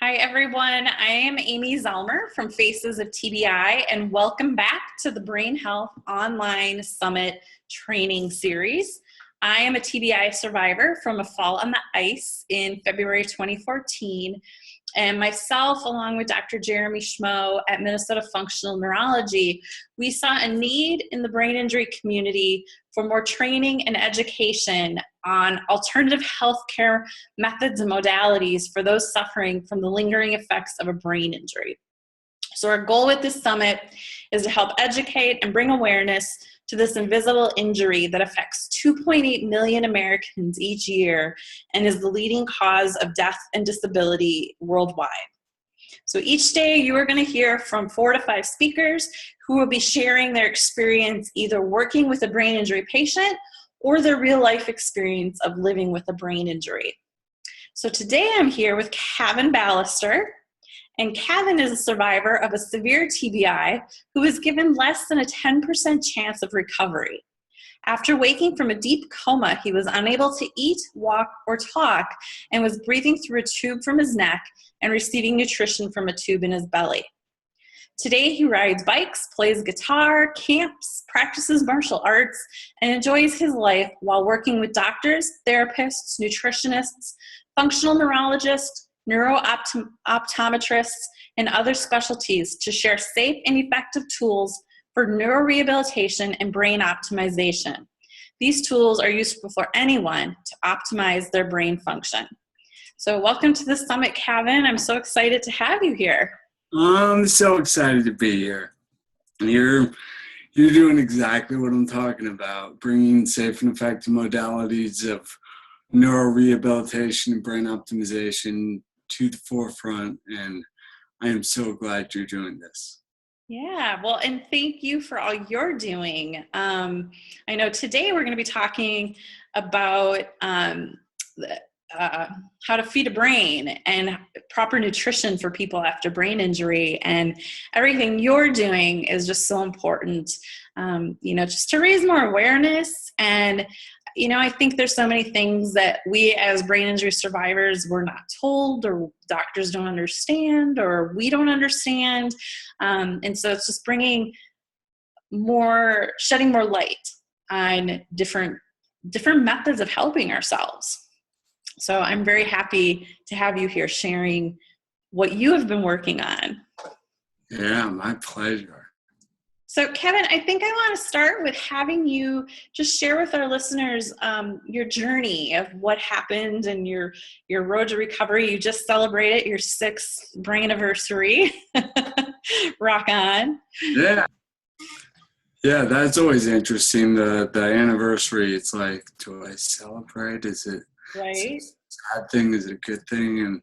Hi, everyone. I am Amy Zellmer from Faces of TBI, and welcome back to the Brain Health Online Summit Training Series. I am a TBI survivor from a fall on the ice in February 2014, and myself, along with Dr. Jeremy Schmo at Minnesota Functional Neurology, we saw a need in the brain injury community for more training and education on alternative healthcare methods and modalities for those suffering from the lingering effects of a brain injury. So our goal with this summit is to help educate and bring awareness to this invisible injury that affects 2.8 million Americans each year and is the leading cause of death and disability worldwide. So each day you are going to hear from 4 to 5 speakers who will be sharing their experience either working with a brain injury patient or their real life experience of living with a brain injury. So today I'm here with Cavin Balaster, and Cavin is a survivor of a severe TBI who was given less than a 10% chance of recovery. After waking from a deep coma, he was unable to eat, walk, or talk, and was breathing through a tube from his neck and receiving nutrition from a tube in his belly. Today, he rides bikes, plays guitar, camps, practices martial arts, and enjoys his life while working with doctors, therapists, nutritionists, functional neurologists, neuro-optometrists, and other specialties to share safe and effective tools for neurorehabilitation and brain optimization. These tools are useful for anyone to optimize their brain function. So welcome to the summit, Cavin. I'm so excited to have you here. I'm so excited to be here. You're doing exactly what I'm talking about, bringing safe and effective modalities of neurorehabilitation and brain optimization to the forefront, and I am so glad you're doing this. Yeah, well, and thank you for all you're doing. I know today we're going to be talking about how to feed a brain and proper nutrition for people after brain injury, and everything you're doing is just so important, just to raise more awareness. And I think there's so many things that we as brain injury survivors were not told, or doctors don't understand, or we don't understand. And so it's just shedding more light on different methods of helping ourselves. So I'm very happy to have you here sharing what you have been working on. Yeah, my pleasure. So Kevin, I think I want to start with having you just share with our listeners your journey of what happened and your road to recovery. You just celebrated your 6th brain anniversary. Rock on. Yeah, that's always interesting. The anniversary, it's like, do I celebrate? Is it right? a sad thing? Is it a good thing? And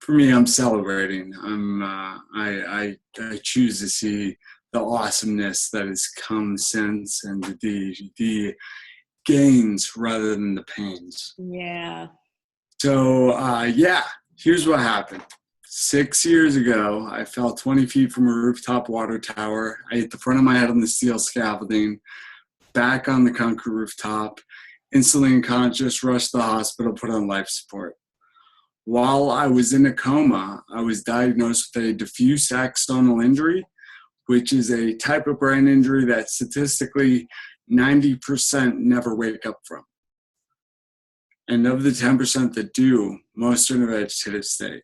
for me, I'm celebrating. I choose to see the awesomeness that has come since, and the gains rather than the pains. Yeah. So here's what happened. 6 years ago, I fell 20 feet from a rooftop water tower. I hit the front of my head on the steel scaffolding, back on the concrete rooftop, instantly unconscious, rushed to the hospital, put on life support. While I was in a coma, I was diagnosed with a diffuse axonal injury, which is a type of brain injury that statistically 90% never wake up from. And of the 10% that do, most are in a vegetative state.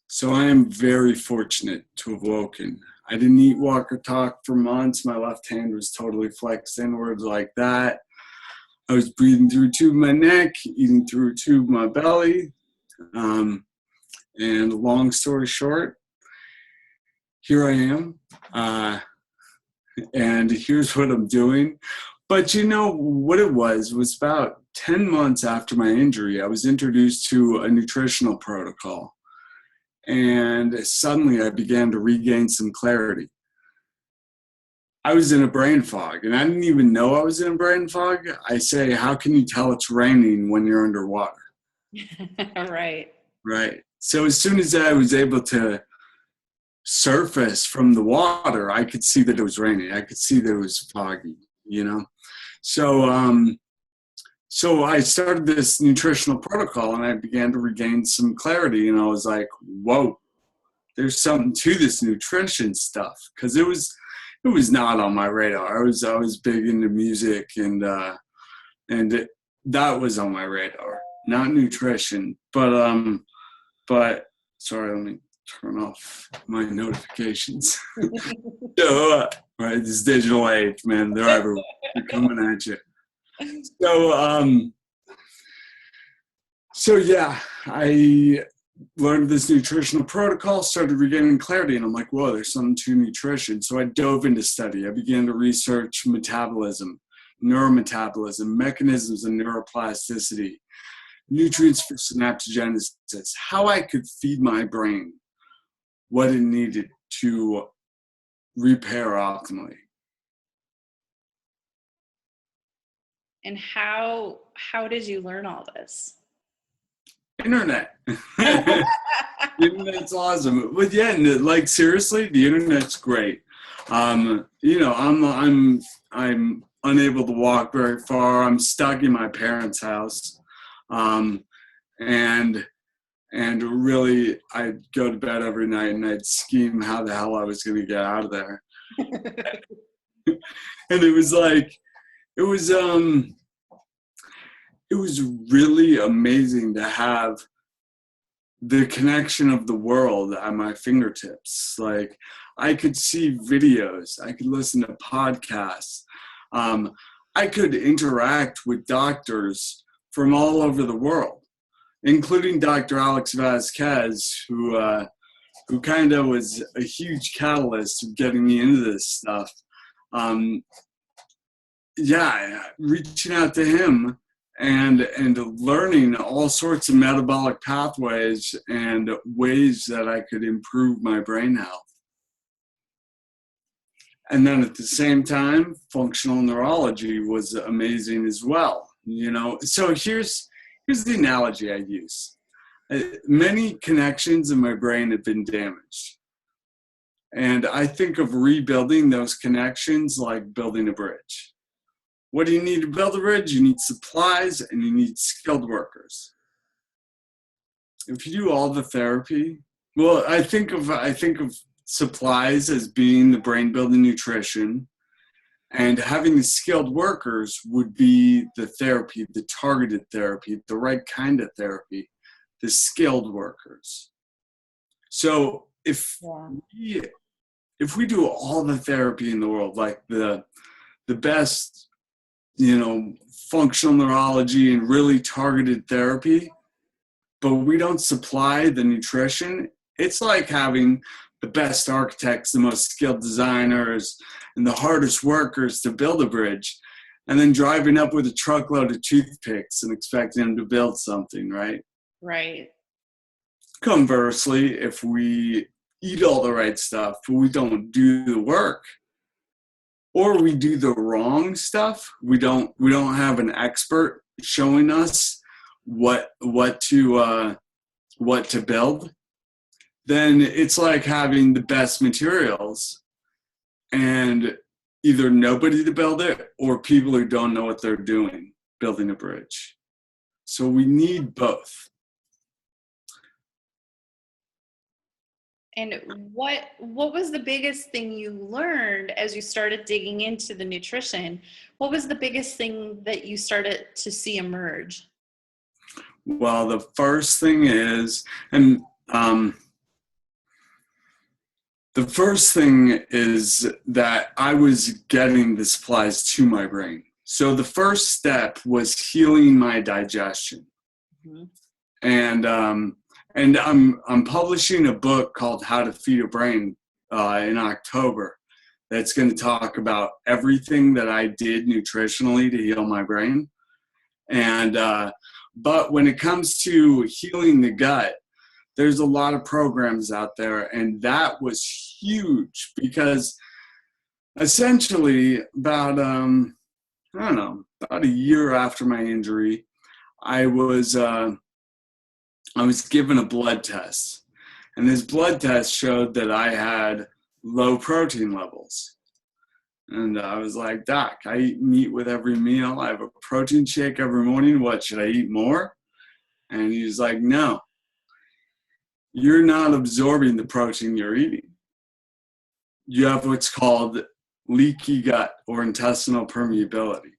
So I am very fortunate to have woken. I didn't eat, walk, or talk for months. My left hand was totally flexed inwards like that. I was breathing through a tube in my neck, eating through a tube in my belly. And long story short, here I am, and here's what I'm doing. But what it was about 10 months after my injury, I was introduced to a nutritional protocol, and suddenly I began to regain some clarity. I was in a brain fog, and I didn't even know I was in a brain fog. I say, how can you tell it's raining when you're underwater? Right. So as soon as I was able to surface from the water, I could see that it was raining. I could see that it was foggy, So so I started this nutritional protocol and I began to regain some clarity, and I was like, whoa, there's something to this nutrition stuff, because it was not on my radar. I was big into music, and that was on my radar, not nutrition. But sorry, let me turn off my notifications. So, right, this digital age, man, they're everywhere. They're coming at you. So, so yeah, I learned this nutritional protocol, started regaining clarity, and I'm like, whoa, there's something to nutrition. So I dove into study. I began to research metabolism, neurometabolism, mechanisms of neuroplasticity, nutrients for synaptogenesis, how I could feed my brain what it needed to repair optimally. And how did you learn all this? Internet. The internet's awesome. But yeah, like seriously, the internet's great. You know, I'm unable to walk very far. I'm stuck in my parents' house. And really, I'd go to bed every night and I'd scheme how the hell I was going to get out of there. And it was like, it was really amazing to have the connection of the world at my fingertips. Like, I could see videos, I could listen to podcasts, I could interact with doctors from all over the world, including Dr. Alex Vasquez, who kind of was a huge catalyst of getting me into this stuff. Reaching out to him and learning all sorts of metabolic pathways and ways that I could improve my brain health. And then at the same time, functional neurology was amazing as well. You know, so here's the analogy I use. Many connections in my brain have been damaged. And I think of rebuilding those connections like building a bridge. What do you need to build a bridge? You need supplies and you need skilled workers. If you do all the therapy, well, I think of supplies as being the brain building nutrition, and having the skilled workers would be the therapy, the targeted therapy, the right kind of therapy, the skilled workers. So if we do all the therapy in the world, like the best, you know, functional neurology and really targeted therapy, but we don't supply the nutrition, it's like having the best architects, the most skilled designers, and the hardest workers to build a bridge, and then driving up with a truckload of toothpicks and expecting them to build something, right? Right. Conversely, if we eat all the right stuff, but we don't do the work, or we do the wrong stuff, we don't have an expert showing us what to build, then it's like having the best materials and either nobody to build it or people who don't know what they're doing building a bridge. So we need both. And what was the biggest thing you learned as you started digging into the nutrition? What was the biggest thing that you started to see emerge? Well, the first thing is, the first thing is that I was getting the supplies to my brain. So the first step was healing my digestion. Mm-hmm. And I'm publishing a book called How to Feed a Brain in October. That's going to talk about everything that I did nutritionally to heal my brain. And but when it comes to healing the gut, there's a lot of programs out there, and that was huge because essentially about a year after my injury, I was given a blood test, and this blood test showed that I had low protein levels. And I was like, Doc, I eat meat with every meal. I have a protein shake every morning. What, should I eat more? And he's like, no, you're not absorbing the protein you're eating. You have what's called leaky gut or intestinal permeability.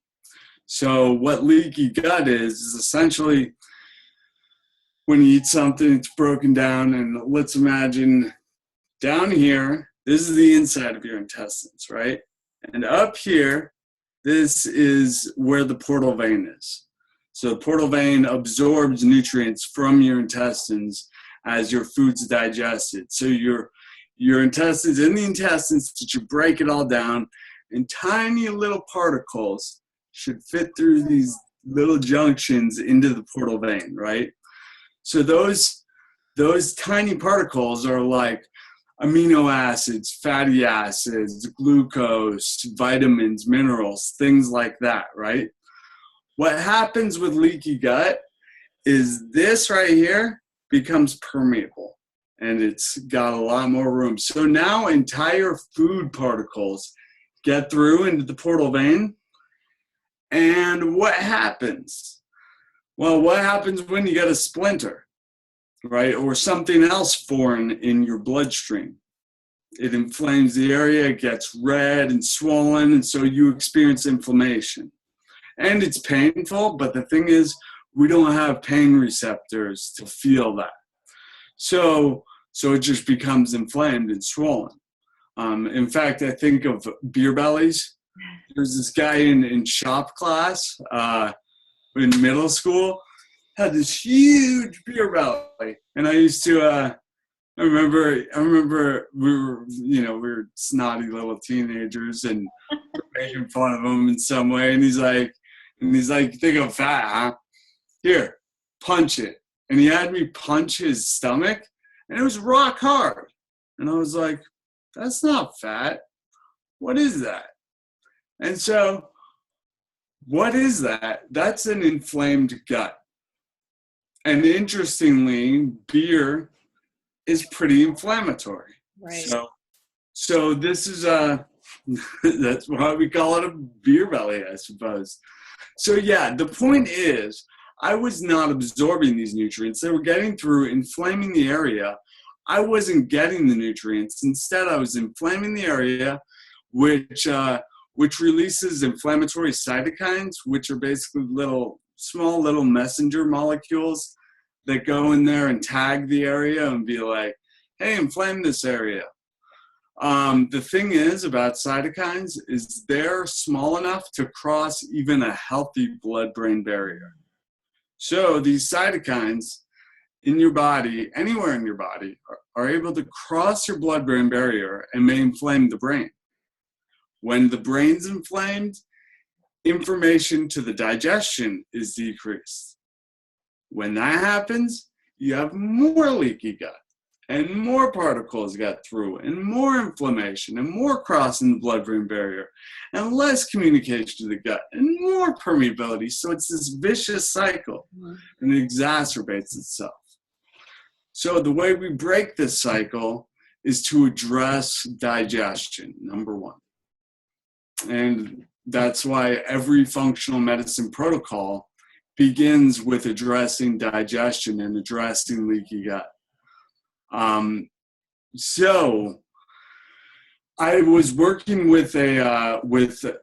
So what leaky gut is essentially when you eat something, it's broken down, and let's imagine down here, this is the inside of your intestines, right? And up here, this is where the portal vein is. So the portal vein absorbs nutrients from your intestines as your food's digested. So your intestines, in the intestines, that you break it all down, and tiny little particles should fit through these little junctions into the portal vein, right? So those tiny particles are like amino acids, fatty acids, glucose, vitamins, minerals, things like that, right? What happens with leaky gut is this right here becomes permeable, and it's got a lot more room. So now entire food particles get through into the portal vein. And what happens? Well, what happens when you get a splinter, right? Or something else foreign in your bloodstream? It inflames the area, it gets red and swollen, and so you experience inflammation. And it's painful, but the thing is, we don't have pain receptors to feel that. So it just becomes inflamed and swollen. In fact, I think of beer bellies. There's this guy in shop class in middle school, had this huge beer belly. And I used to, I remember we were snotty little teenagers and making fun of him in some way. And he's like, you think I'm fat, huh? Here, punch it. And he had me punch his stomach, and it was rock hard. And I was like, that's not fat. What is that? And so, what is that? That's an inflamed gut. And interestingly, beer is pretty inflammatory. Right. So this is that's why we call it a beer belly, I suppose. So yeah, the point is, I was not absorbing these nutrients. They were getting through, inflaming the area. I wasn't getting the nutrients. Instead, I was inflaming the area, which releases inflammatory cytokines, which are basically small little messenger molecules that go in there and tag the area and be like, hey, inflame this area. The thing is about cytokines is they're small enough to cross even a healthy blood-brain barrier. So these cytokines in your body, anywhere in your body, are able to cross your blood-brain barrier and may inflame the brain. When the brain's inflamed, information to the digestion is decreased. When that happens, you have more leaky gut, and more particles get through, and more inflammation, and more crossing the blood-brain barrier, and less communication to the gut, and more permeability. So it's this vicious cycle, and it exacerbates itself. So the way we break this cycle is to address digestion, number one. And that's why every functional medicine protocol begins with addressing digestion and addressing leaky gut. So I was working with SCD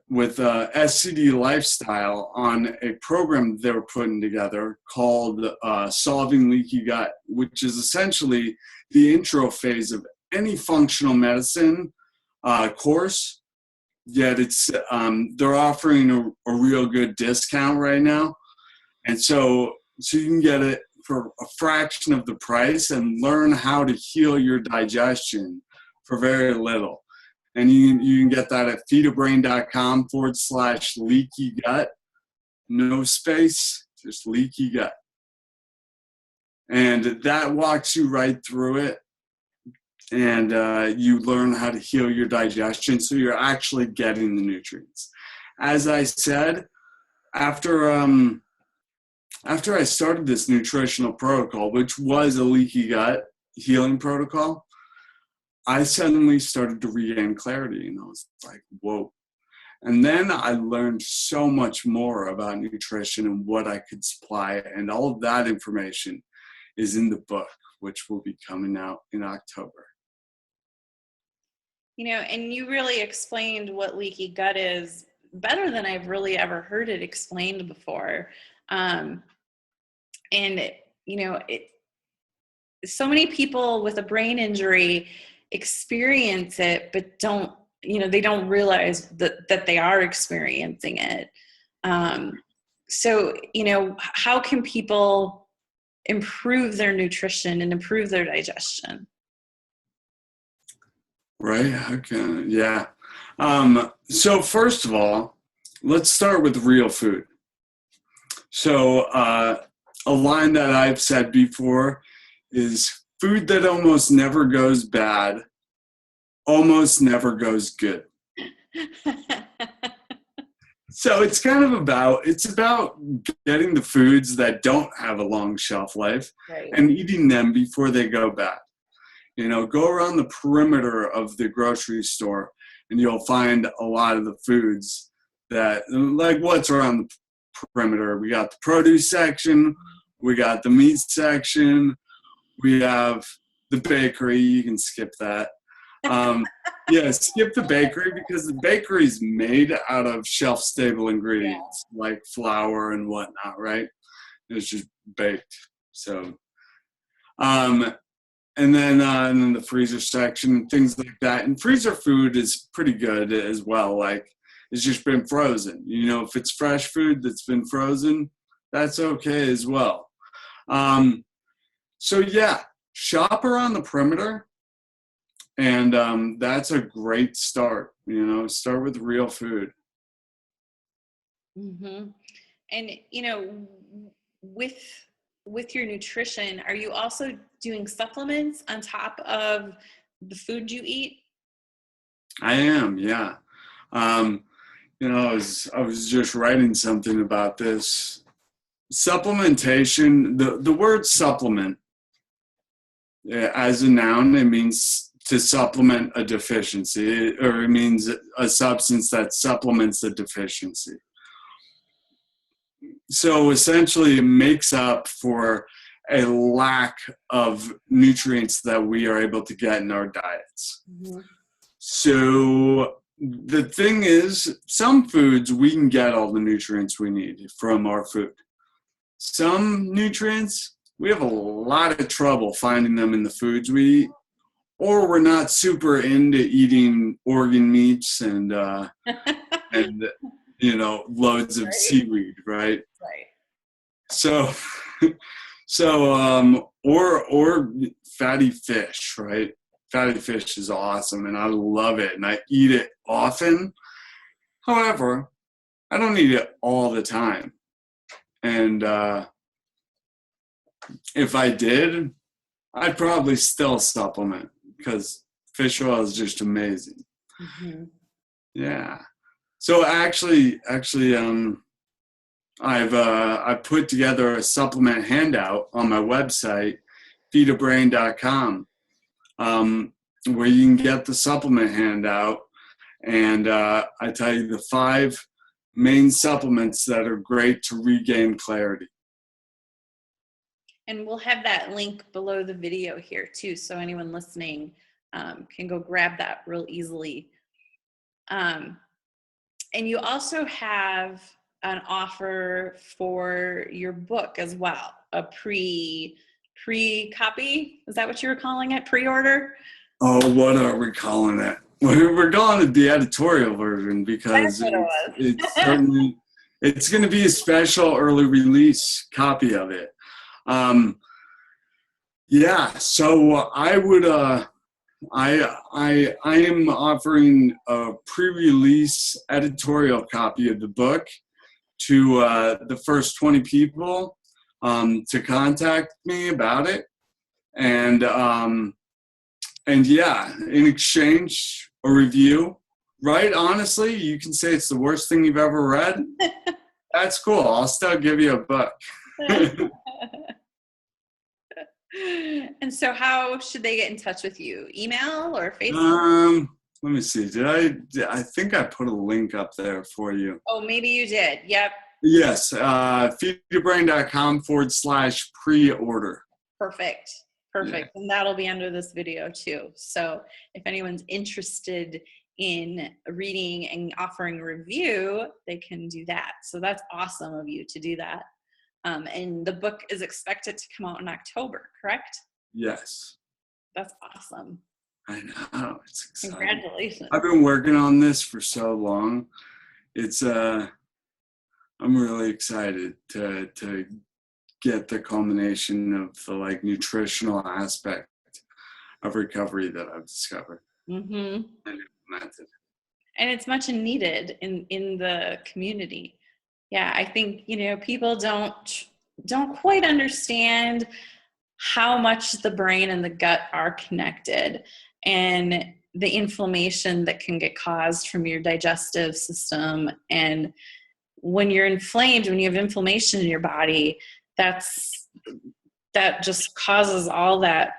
Lifestyle on a program they were putting together called Solving Leaky Gut, which is essentially the intro phase of any functional medicine course. Yet they're offering a real good discount right now, and so you can get it for a fraction of the price and learn how to heal your digestion for very little. And you can get that at feedabrain.com/leaky gut. No space, just leaky gut. And that walks you right through it. And you learn how to heal your digestion so you're actually getting the nutrients. As I said, after I started this nutritional protocol, which was a leaky gut healing protocol, I suddenly started to regain clarity, and I was like, whoa. And then I learned so much more about nutrition and what I could supply. And all of that information is in the book, which will be coming out in October. And you really explained what leaky gut is better than I've really ever heard it explained before. So many people with a brain injury experience it, but they don't realize that they are experiencing it. So, how can people improve their nutrition and improve their digestion? Right. Okay. Yeah. So first of all, let's start with real food. So a line that I've said before is food that almost never goes bad, almost never goes good. So it's about getting the foods that don't have a long shelf life, right, and eating them before they go bad. Go around the perimeter of the grocery store and you'll find a lot of the foods that, like what's around the perimeter. We got the produce section, we got the meat section, we have the bakery. You can skip that. Skip the bakery because the bakery is made out of shelf-stable ingredients like flour and whatnot, right? It's just baked. So, and then the freezer section, things like that. And freezer food is pretty good as well. Like, it's just been frozen. If it's fresh food that's been frozen, that's okay as well. Shop around the perimeter. And that's a great start. Start with real food. Mm-hmm. And, with your nutrition, are you also doing supplements on top of the food you eat? I am, yeah. I was just writing something about this. Supplementation, the word supplement, as a noun, it means to supplement a deficiency, or it means a substance that supplements a deficiency. So essentially it makes up for a lack of nutrients that we are able to get in our diets. Mm-hmm. So the thing is, some foods we can get all the nutrients we need from our food. Some nutrients, we have a lot of trouble finding them in the foods we eat, or we're not super into eating organ meats and loads of seaweed, right? Right. Or fatty fish, right? Fatty fish is awesome, and I love it, and I eat it often. However, I don't eat it all the time. And if I did, I'd probably still supplement because fish oil is just amazing. Mm-hmm. Yeah. So actually, I've put together a supplement handout on my website, feedabrain.com, where you can get the supplement handout, and I tell you the 5 main supplements that are great to regain clarity. And we'll have that link below the video here too, so anyone listening can go grab that real easily. And you also have an offer for your book as well, a pre-copy. Is that what you were calling it? Pre-order? Oh, what are we calling it? We're calling it the editorial version because it's certainly, it's going to be a special early release copy of it. So I would, I am offering a pre-release editorial copy of the book to the first 20 people to contact me about it. And in exchange, a review, right? Honestly, you can say it's the worst thing you've ever read. That's cool. I'll still give you a book. And so how should they get in touch with you? Email or Facebook? Let me see. I think I put a link up there for you. Oh, maybe you did. Yep. Yes, feedyourbrain.com/pre-order. Perfect. Yeah. Perfect. And that'll be under this video too. So if anyone's interested in reading and offering a review, they can do that. So that's awesome of you to do that. And the book is expected to come out in October, correct? Yes. That's awesome. I know. It's exciting. Congratulations. I've been working on this for so long. It's I'm really excited to get the culmination of the like nutritional aspect of recovery that I've discovered Mm-hmm. and implemented. And it's much needed in the community. Yeah, I think, people don't quite understand how much the brain and the gut are connected, and the inflammation that can get caused from your digestive system. And when you're inflamed, when you have inflammation in your body, that just causes all that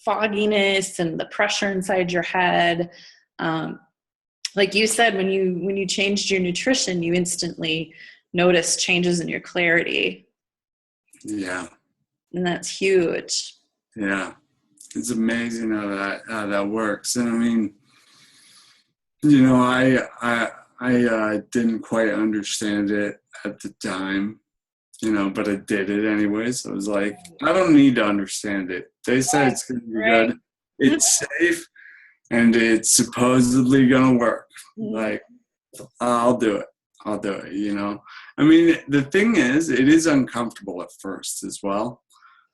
fogginess and the pressure inside your head. Like you said, when you changed your nutrition, you instantly noticed changes in your clarity. Yeah. And that's huge. Yeah. It's amazing how that works. And I mean, I didn't quite understand it at the time, but I did it anyways. I was like, I don't need to understand it. They said it's going to be good. It's safe, and it's supposedly going to work. Like, I'll do it. I mean, the thing is, it is uncomfortable at first as well.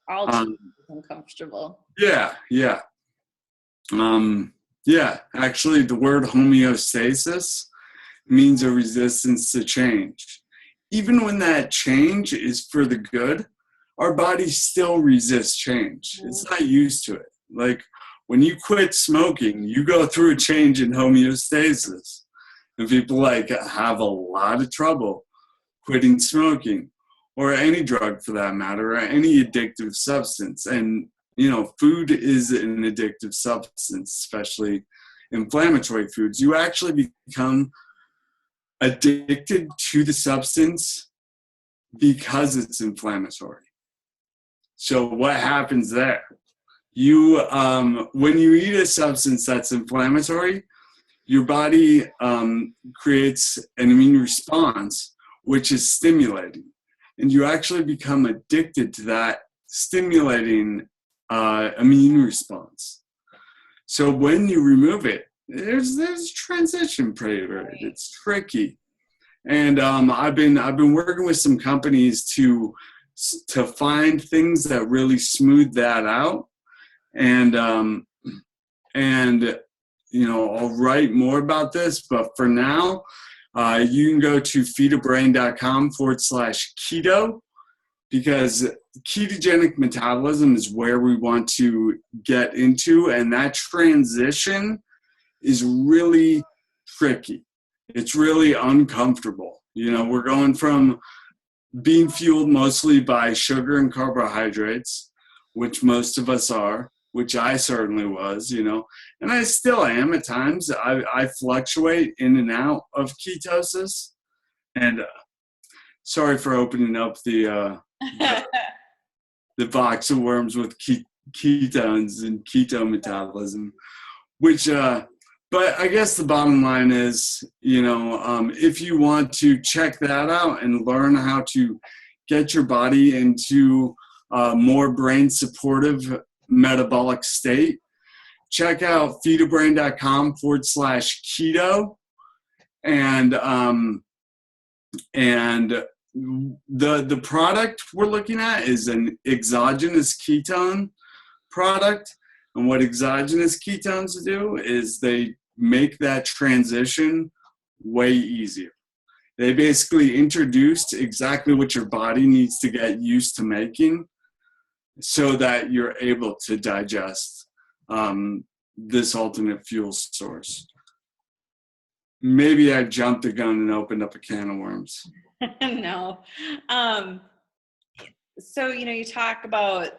All too uncomfortable. Yeah. Actually, the word homeostasis means a resistance to change. Even when that change is for the good, our body still resists change. It's not used to it. Like when you quit smoking, you go through a change in homeostasis. And people have a lot of trouble quitting smoking, or any drug for that matter, or any addictive substance. And food is an addictive substance, especially inflammatory foods. You actually become addicted to the substance because it's inflammatory. So what happens there? You, when you eat a substance that's inflammatory, your body creates an immune response, which is stimulating. And you actually become addicted to that stimulating immune response. So when you remove it, there's a transition period. It's tricky. And I've been working with some companies to find things that really smooth that out. And I'll write more about this, but for now, you can go to feedabrain.com/keto, because ketogenic metabolism is where we want to get into, and that transition is really tricky. It's really uncomfortable. We're going from being fueled mostly by sugar and carbohydrates, which most of us are, which I certainly was, and I still am at times. I fluctuate in and out of ketosis. And sorry for opening up the box of worms with ketones and keto metabolism, which, but I guess the bottom line is, if you want to check that out and learn how to get your body into a more brain supportive metabolic state, check out feedabrain.com/keto. And the product we're looking at is an exogenous ketone product. And what exogenous ketones do is they make that transition way easier. They basically introduced exactly what your body needs to get used to making, so that you're able to digest this alternate fuel source. Maybe I jumped the gun and opened up a can of worms. No. So, you talk about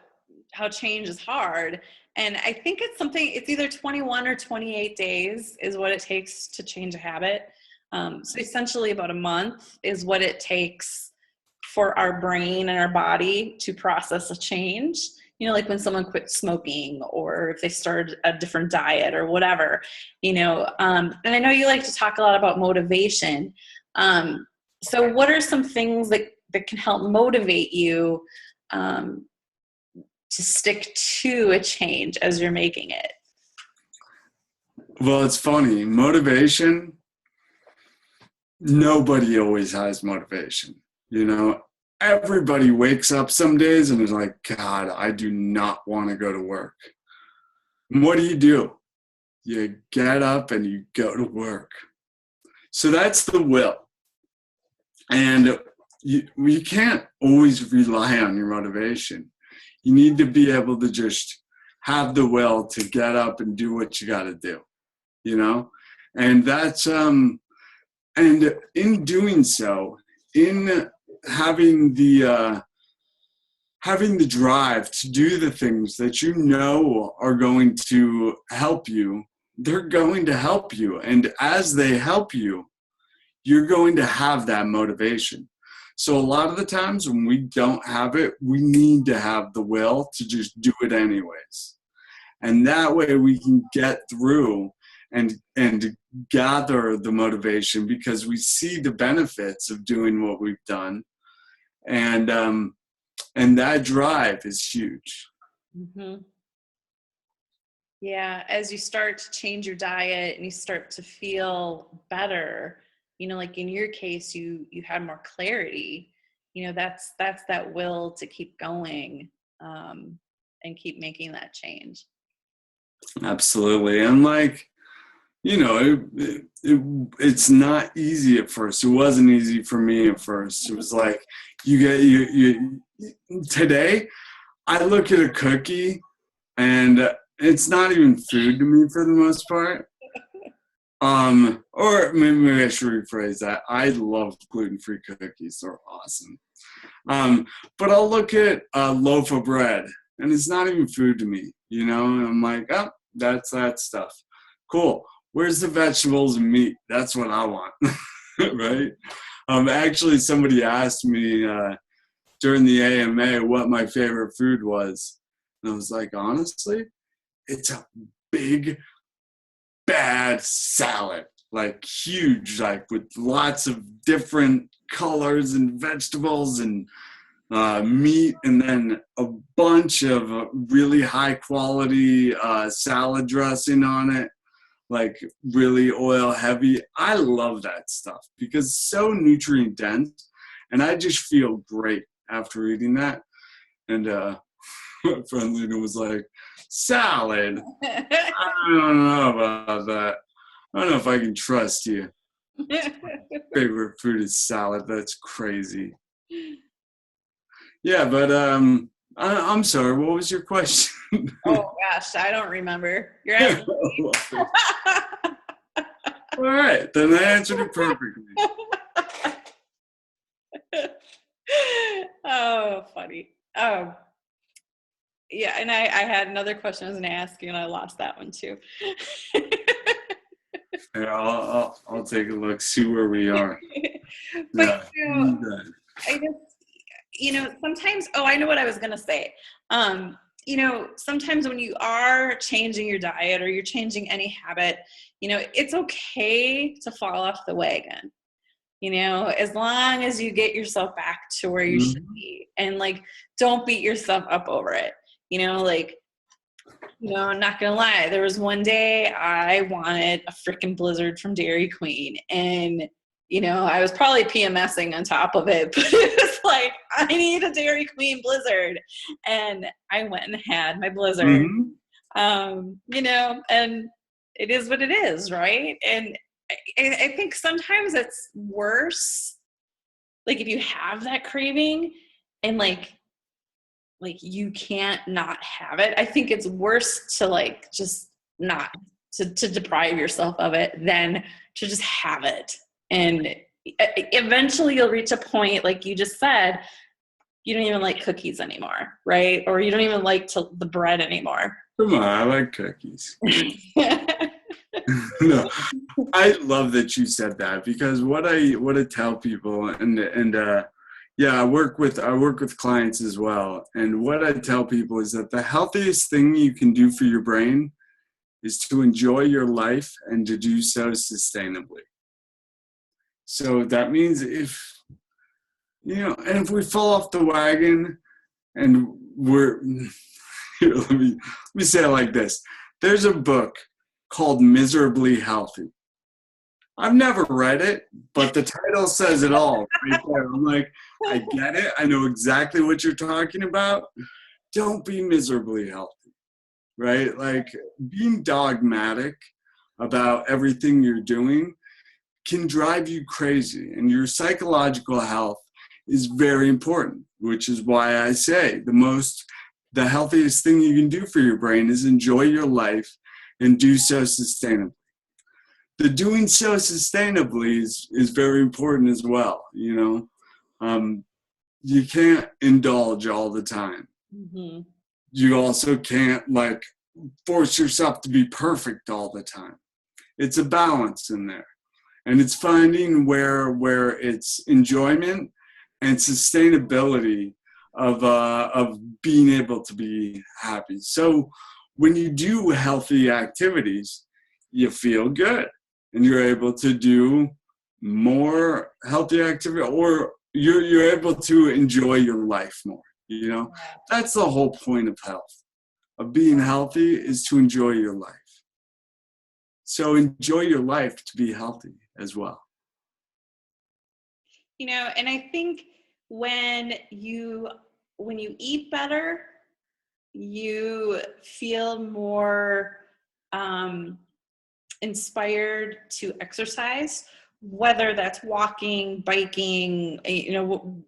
how change is hard. And I think it's either 21 or 28 days is what it takes to change a habit. So essentially about a month is what it takes for our brain and our body to process a change. Like when someone quits smoking or if they started a different diet or whatever, and I know you like to talk a lot about motivation. So what are some things that can help motivate you to stick to a change as you're making it? Well, it's funny. Motivation, nobody always has motivation. Everybody wakes up some days and is like, God, I do not want to go to work. And what do? You get up and you go to work. So that's the will. And you can't always rely on your motivation. You need to be able to just have the will to get up and do what you got to do, And that's, and in doing so, in having the drive to do the things that are going to help you, they're going to help you. And as they help you, you're going to have that motivation. So a lot of the times when we don't have it, we need to have the will to just do it anyways. And that way we can get through and gather the motivation because we see the benefits of doing what we've done. And that drive is huge. Mm-hmm. Yeah, as you start to change your diet and you start to feel better, like in your case, you had more clarity. That's that will to keep going and keep making that change. Absolutely, and it's not easy at first. It wasn't easy for me at first. It was like you today. I look at a cookie, and it's not even food to me for the most part. Or maybe I should rephrase that. I love gluten-free cookies. They're awesome. But I'll look at a loaf of bread, and it's not even food to me, And I'm like, oh, that's that stuff. Cool. Where's the vegetables and meat? That's what I want, right? Actually, somebody asked me during the AMA what my favorite food was. And I was like, honestly, it's a big, bad salad, like huge, like with lots of different colors and vegetables and meat, and then a bunch of really high quality salad dressing on it, like really oil heavy. I love that stuff because it's so nutrient dense, and I just feel great after eating that. And my friend Lena was like, salad? I don't know about that. I don't know if I can trust you. Favorite food is salad. That's crazy. Yeah, but I'm sorry. What was your question? Oh gosh, I don't remember. You're asking me. All right, then I answered it perfectly. Oh, funny. Yeah, and I had another question I was going to ask you, and I lost that one too. Yeah, I'll take a look, see where we are. But I just, sometimes. Oh, I know what I was going to say. Sometimes when you are changing your diet or you're changing any habit, it's okay to fall off the wagon. As long as you get yourself back to where you should be, and don't beat yourself up over it. I'm not gonna lie. There was one day I wanted a freaking Blizzard from Dairy Queen, and I was probably PMSing on top of it, but it was like, I need a Dairy Queen Blizzard, and I went and had my Blizzard. And it is what it is, right? And I think sometimes it's worse, if you have that craving and you can't not have it. I think it's worse to just not to deprive yourself of it than to just have it. And eventually you'll reach a point, like you just said, you don't even like cookies anymore, right? Or you don't even like the bread anymore. Come on, I like cookies. No, I love that you said that, because what I tell people, yeah, I work with clients as well, and what I tell people is that the healthiest thing you can do for your brain is to enjoy your life and to do so sustainably. So that means if we fall off the wagon and we're here, let me say it like this. There's a book called Miserably Healthy. I've never read it, but the title says it all right there. I'm like, I get it. I know exactly what you're talking about. Don't be miserably healthy, right? Like, being dogmatic about everything you're doing can drive you crazy, and your psychological health is very important, which is why I say the healthiest thing you can do for your brain is enjoy your life and do so sustainably. The doing so sustainably is very important as well. You can't indulge all the time. Mm-hmm. You also can't force yourself to be perfect all the time. It's a balance in there, and it's finding where it's enjoyment and sustainability of being able to be happy. So when you do healthy activities, you feel good, and you're able to do more healthy activity, or you're able to enjoy your life more. That's the whole point of health, of being healthy, is to enjoy your life. So enjoy your life to be healthy as well. And I think when you eat better, you feel more inspired to exercise, whether that's walking, biking,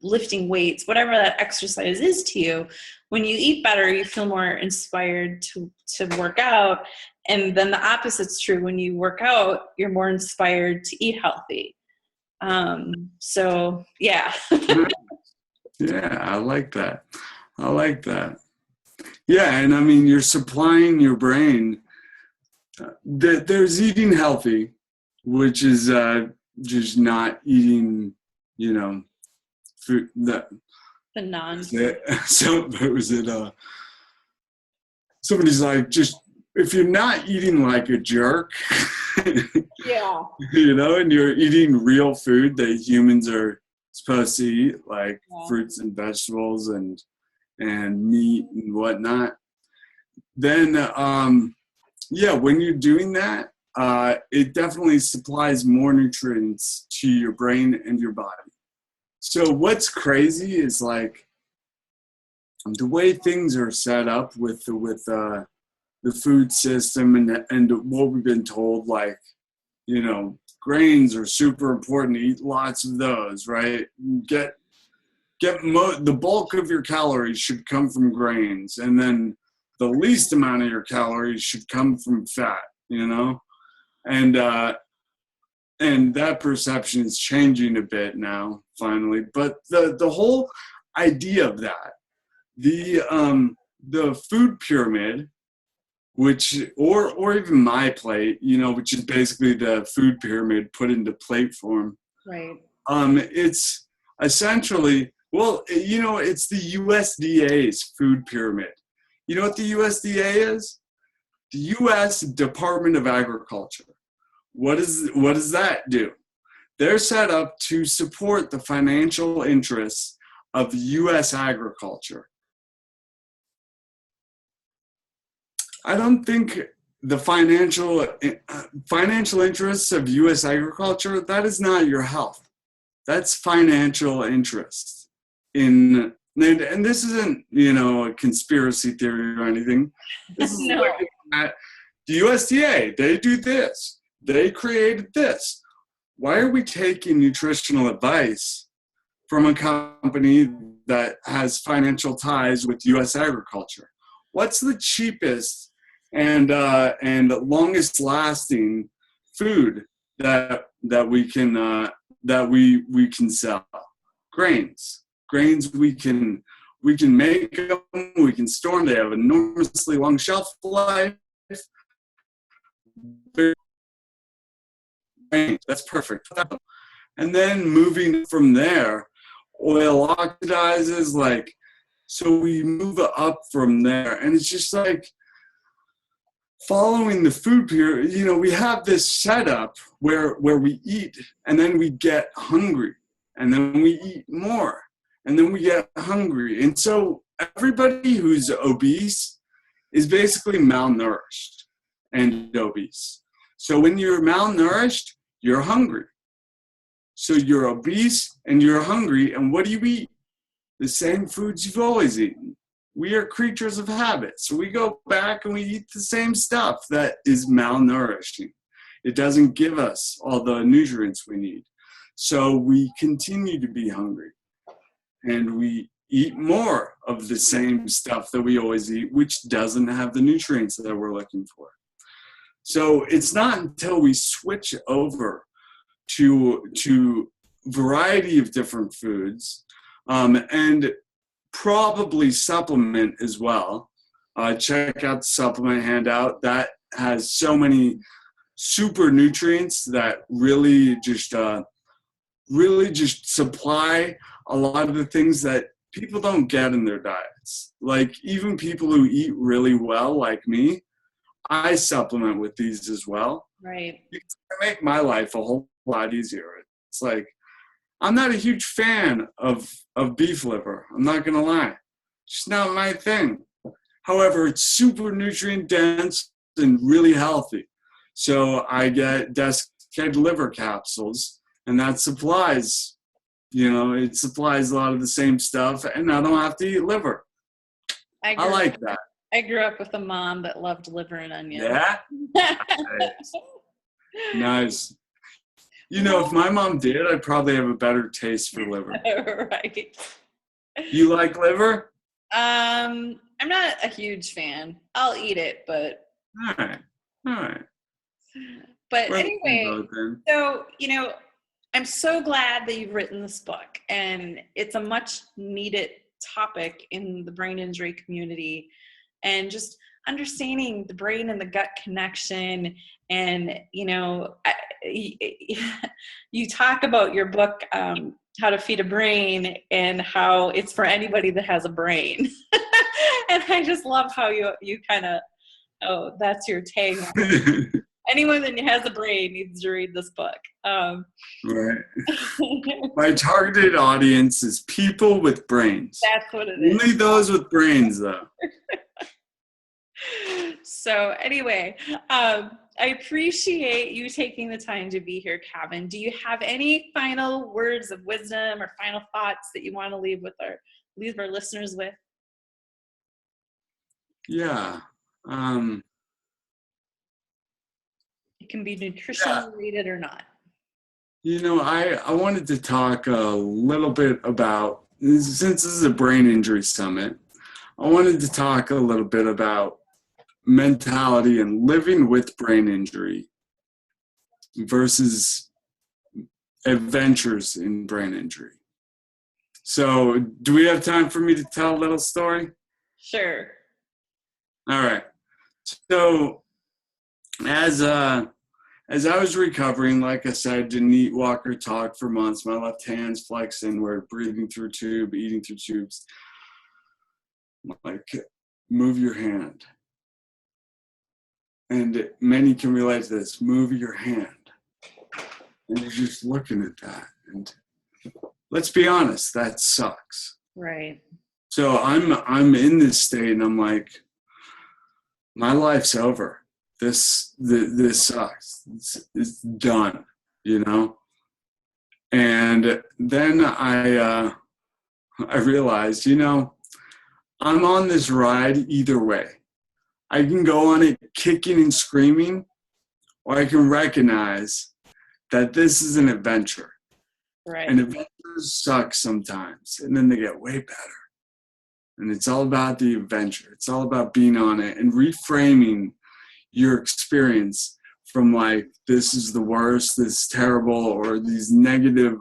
lifting weights, whatever that exercise is to you. When you eat better, you feel more inspired to work out. And then the opposite's true. When you work out, you're more inspired to eat healthy. So yeah. Yeah, I like that. Yeah, and I mean, you're supplying your brain. There's eating healthy, which is just not eating, food that. The non. So was it? Somebody's like, just if you're not eating like a jerk, Yeah. And you're eating real food that humans are supposed to eat, like fruits and vegetables and meat and whatnot, then when you're doing that, it definitely supplies more nutrients to your brain and your body. So what's crazy is the way things are set up with the food system and what we've been told, grains are super important to eat lots of those, right? The bulk of your calories should come from grains, and then the least amount of your calories should come from fat, and that perception is changing a bit now, finally. But the whole idea of that, the food pyramid, which or even my plate, which is basically the food pyramid put into plate form. Right. It's essentially, it's the USDA's food pyramid. You know what the USDA is? The U.S. Department of Agriculture. What does that do? They're set up to support the financial interests of U.S. agriculture. I don't think the financial interests of U.S. agriculture, that is not your health. That's financial interests and this isn't, a conspiracy theory or anything. This is No. At the USDA, they do this. They created this. Why are we taking nutritional advice from a company that has financial ties with U.S. agriculture? What's the cheapest and longest lasting food that we can sell? Grains. Grains we can make them, we can store them. They have enormously long shelf life. That's perfect. And then moving from there, oil oxidizes, like, so we move up from there. And it's just like following the food pyramid, you know, we have this setup where we eat and then we get hungry and then we eat more and then we get hungry. And so everybody who's obese is basically malnourished and obese. So when you're malnourished, you're hungry. So you're obese and you're hungry, and what do you eat? The same foods you've always eaten. We are creatures of habit. So we go back and we eat the same stuff that is malnourishing. It doesn't give us all the nutrients we need. So we continue to be hungry. And we eat more of the same stuff that we always eat, which doesn't have the nutrients that we're looking for. So it's not until we switch over to variety of different foods, and probably supplement as well. Check out the supplement handout. That has so many super nutrients that really just supply a lot of the things that people don't get in their diets. Like even people who eat really well, like me, I supplement with these as well. Right. Because they make my life a whole lot easier. It's like, I'm not a huge fan of beef liver. I'm not going to lie. It's just not my thing. However, it's super nutrient dense and really healthy. So I get desiccated liver capsules, and that supplies, you know, it supplies a lot of the same stuff, and I don't have to eat liver. I like that. I grew up with a mom that loved liver and onions. Yeah? Nice. Nice. You know, if my mom did, I'd probably have a better taste for liver. Right. You like liver? I'm not a huge fan. I'll eat it, but. All right. But anyway, so, you know, I'm so glad that you've written this book, and it's a much needed topic in the brain injury community, and just understanding the brain and the gut connection. And, you know, you talk about your book, How to Feed a Brain, and how it's for anybody that has a brain. And I just love how you kind of, that's your tagline. Anyone that has a brain needs to read this book. Right. My targeted audience is people with brains. That's what it is. Only those with brains, though. So anyway, I appreciate you taking the time to be here, Cavin. Do you have any final words of wisdom or final thoughts that you want to leave our listeners with? Yeah. It can be nutrition related or not. You know, I wanted to talk a little bit about, since this is a brain injury summit, I wanted to talk a little bit about mentality and living with brain injury versus adventures in brain injury. So, do we have time for me to tell a little story? Sure. All right. So, as I was recovering, like I said, didn't eat, walk, or talk for months. My left hand's flexed inward, breathing through a tube, eating through tubes. Like, move your hand. And many can relate to this. Move your hand. And you're just looking at that. And let's be honest, that sucks. Right. So I'm in this state, and I'm like, my life's over. This sucks. It's done, you know? And then I realized, you know, I'm on this ride either way. I can go on it kicking and screaming, or I can recognize that this is an adventure. Right. And adventures suck sometimes, and then they get way better. And it's all about the adventure. It's all about being on it and reframing your experience from like, this is the worst, this is terrible, or these negative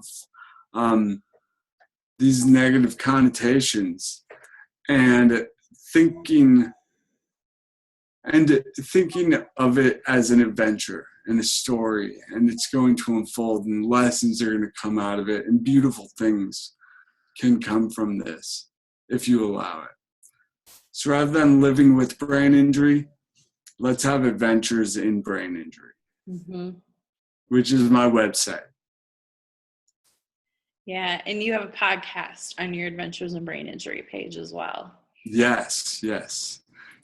these negative connotations, and thinking of it as an adventure and a story, and it's going to unfold, and lessons are going to come out of it, and beautiful things can come from this if you allow it. So rather than living with brain injury, let's have adventures in brain injury, which is my website. Yeah, and you have a podcast on your Adventures in Brain Injury page as well. Yes.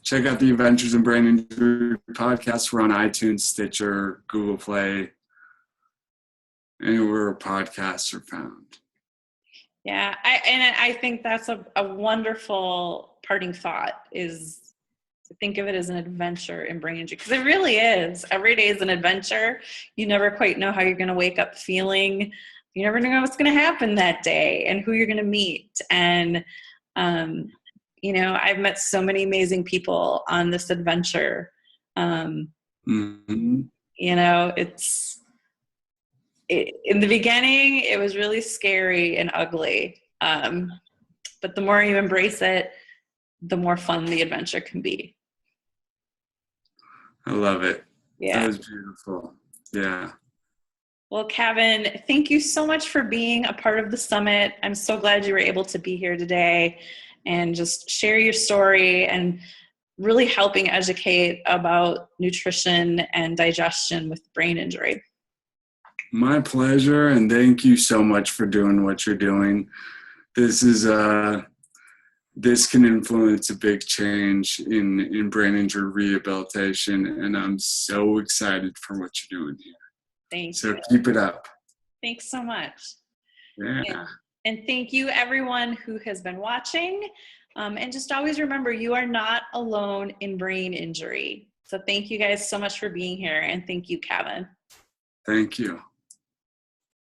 Check out the Adventures in Brain Injury podcast. We're on iTunes, Stitcher, Google Play, anywhere podcasts are found. Yeah, I think that's a wonderful parting thought, is to think of it as an adventure in brain injury, because it really is. Every day is an adventure. You never quite know how you're going to wake up feeling. You never know what's going to happen that day and who you're going to meet. And, I've met so many amazing people on this adventure. In the beginning, it was really scary and ugly. But the more you embrace it, the more fun the adventure can be. I love it. Yeah. That was beautiful. Yeah. Well, Cavin, thank you so much for being a part of the summit. I'm so glad you were able to be here today and just share your story and really helping educate about nutrition and digestion with brain injury. My pleasure, and thank you so much for doing what you're doing. This can influence a big change in brain injury rehabilitation, and I'm so excited for what you're doing here. Thank you. So keep it up. Thanks so much. Yeah. And thank you, everyone who has been watching. And just always remember, you are not alone in brain injury. So thank you guys so much for being here, and thank you, Cavin. Thank you.